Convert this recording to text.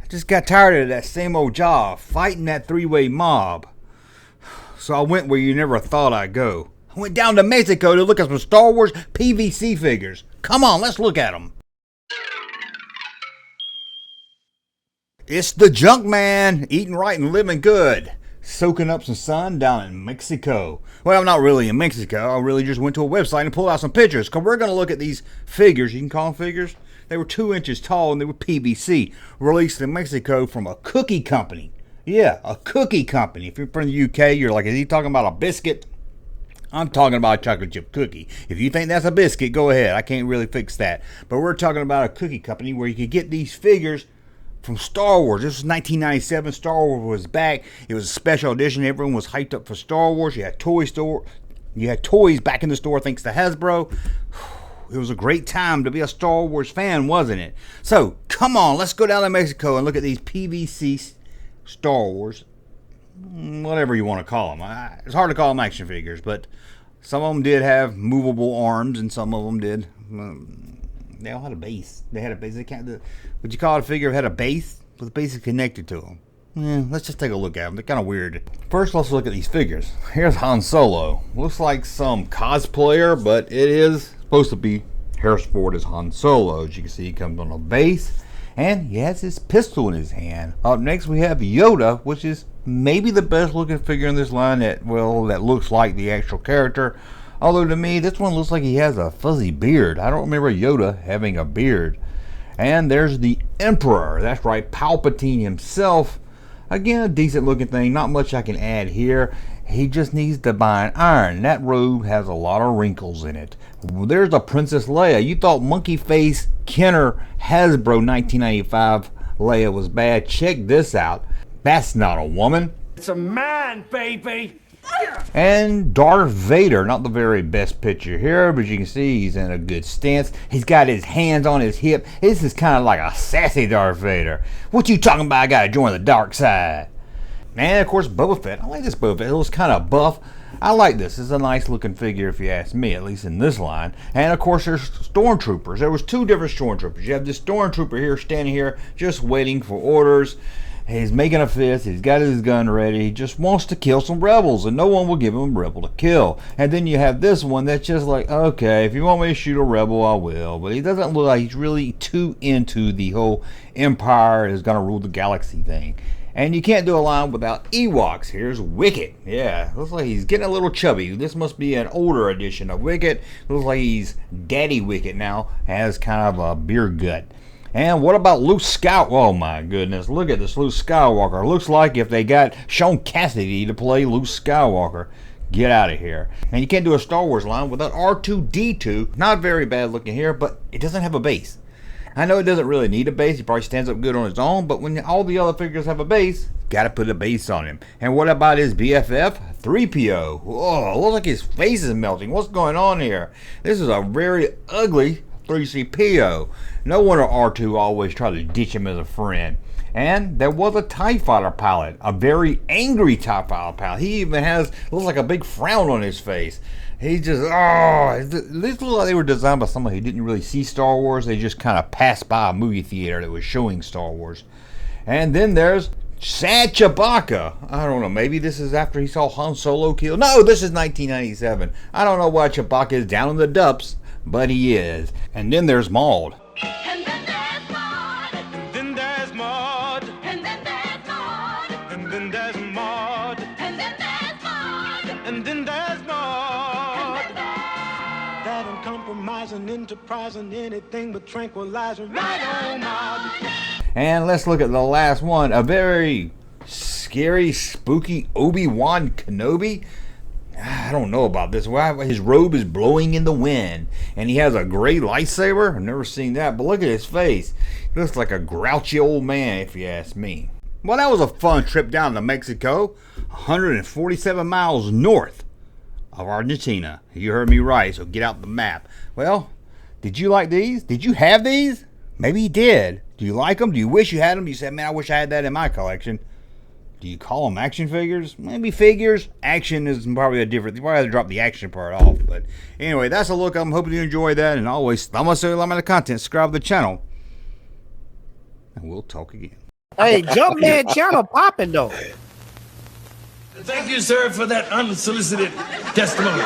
I just got tired of that same old job, fighting that three-way mob. So I went where you never thought I'd go. I went down to Mexico to look at some Star Wars PVC figures. Come on, let's look at them. It's the Junkman, eating right and living good. Soaking up some sun down in Mexico. Well, I'm not really in Mexico. I really just went to a website and pulled out some pictures. Because we're going to look at these figures. You can call them figures. They were 2 inches tall and they were PVC. Released in Mexico from a cookie company. Yeah, a cookie company. If you're from the UK, you're like, is he talking about a biscuit? I'm talking about a chocolate chip cookie. If you think that's a biscuit, go ahead. I can't really fix that. But we're talking about a cookie company where you can get these figures from Star Wars. This was 1997. Star Wars was back. It was a special edition. Everyone was hyped up for Star Wars. You had toys back in the store thanks to Hasbro. It was a great time to be a Star Wars fan, wasn't it? So, come on, let's go down to Mexico and look at these PVC Star Wars, whatever you want to call them. It's hard to call them action figures, but some of them did have movable arms and some of them did. They all had a base. They had a base. Would you call it a figure that had a base? But the base is connected to them. Yeah, let's just take a look at them. They're kind of weird. First, let's look at these figures. Here's Han Solo. Looks like some cosplayer, but it is supposed to be Harrison Ford as Han Solo. As you can see, he comes on a base, and he has his pistol in his hand. Up next, we have Yoda, which is maybe the best looking figure in this line that looks like the actual character. Although to me, this one looks like he has a fuzzy beard. I don't remember Yoda having a beard. And there's the Emperor. That's right, Palpatine himself. Again, a decent looking thing. Not much I can add here. He just needs to buy an iron. That robe has a lot of wrinkles in it. There's a Princess Leia. You thought monkey face Kenner Hasbro 1995 Leia was bad. Check this out. That's not a woman. It's a man, baby. And Darth Vader, not the very best picture here, but you can see he's in a good stance. He's got his hands on his hip. This is kind of like a sassy Darth Vader. What you talking about? I gotta join the dark side. And of course, Boba Fett. I like this Boba Fett. It looks kind of buff. I like this. It's a nice looking figure if you ask me, at least in this line. And of course, there's stormtroopers. There was 2 different stormtroopers. You have this stormtrooper here standing here just waiting for orders. He's making a fist. He's got his gun ready. He just wants to kill some rebels, and no one will give him a rebel to kill. And then you have this one that's just like, okay, if you want me to shoot a rebel, I will. But he doesn't look like he's really too into the whole Empire is going to rule the galaxy thing. And you can't do a line without Ewoks. Here's Wicket. Yeah, looks like he's getting a little chubby. This must be an older edition of Wicket. Looks like he's Daddy Wicket now. Has kind of a beer gut. And what about Luke Skywalker? Oh my goodness, look at this Luke Skywalker. Looks like if they got Sean Cassidy to play Luke Skywalker. Get out of here. And you can't do a Star Wars line without R2-D2. Not very bad looking here, but it doesn't have a base. I know it doesn't really need a base. He probably stands up good on his own, but when all the other figures have a base, gotta put a base on him. And what about his BFF? 3PO. Whoa, looks like his face is melting. What's going on here? This is a very ugly 3CPO. No wonder R2 always tried to ditch him as a friend. And there was a TIE Fighter pilot, a very angry TIE Fighter pilot. He even looks like a big frown on his face. He just, these look like they were designed by somebody who didn't really see Star Wars. They just kind of passed by a movie theater that was showing Star Wars. And then there's Sad Chewbacca. I don't know, maybe this is after he saw Han Solo kill. No, this is 1997. I don't know why Chewbacca is down in the dumps, but he is. And then there's Maud. And then there's Maud. And then there's Maud. And then there's Maud. And then there's Maud. And then there's Maud. And then there's Maud. That uncompromising, enterprising, anything but tranquilizing. Right on, Maud. And let's look at the last one. A very scary, spooky Obi-Wan Kenobi. I don't know about this. His robe is blowing in the wind, and he has a gray lightsaber. I've never seen that, but look at his face. He looks like a grouchy old man, if you ask me. Well, that was a fun trip down to Mexico, 147 miles north of Argentina. You heard me right, so get out the map. Well, did you like these? Did you have these? Maybe you did. Do you like them? Do you wish you had them? You said, man, I wish I had that in my collection. Do you call them action figures? Maybe figures. Action is probably a different. You probably have to drop the action part off. But anyway, that's a look. I'm hoping you enjoy that. And always, I'm going to say a lot of the content. Subscribe to the channel. And we'll talk again. Hey, Junkman channel popping though. Thank you, sir, for that unsolicited testimony.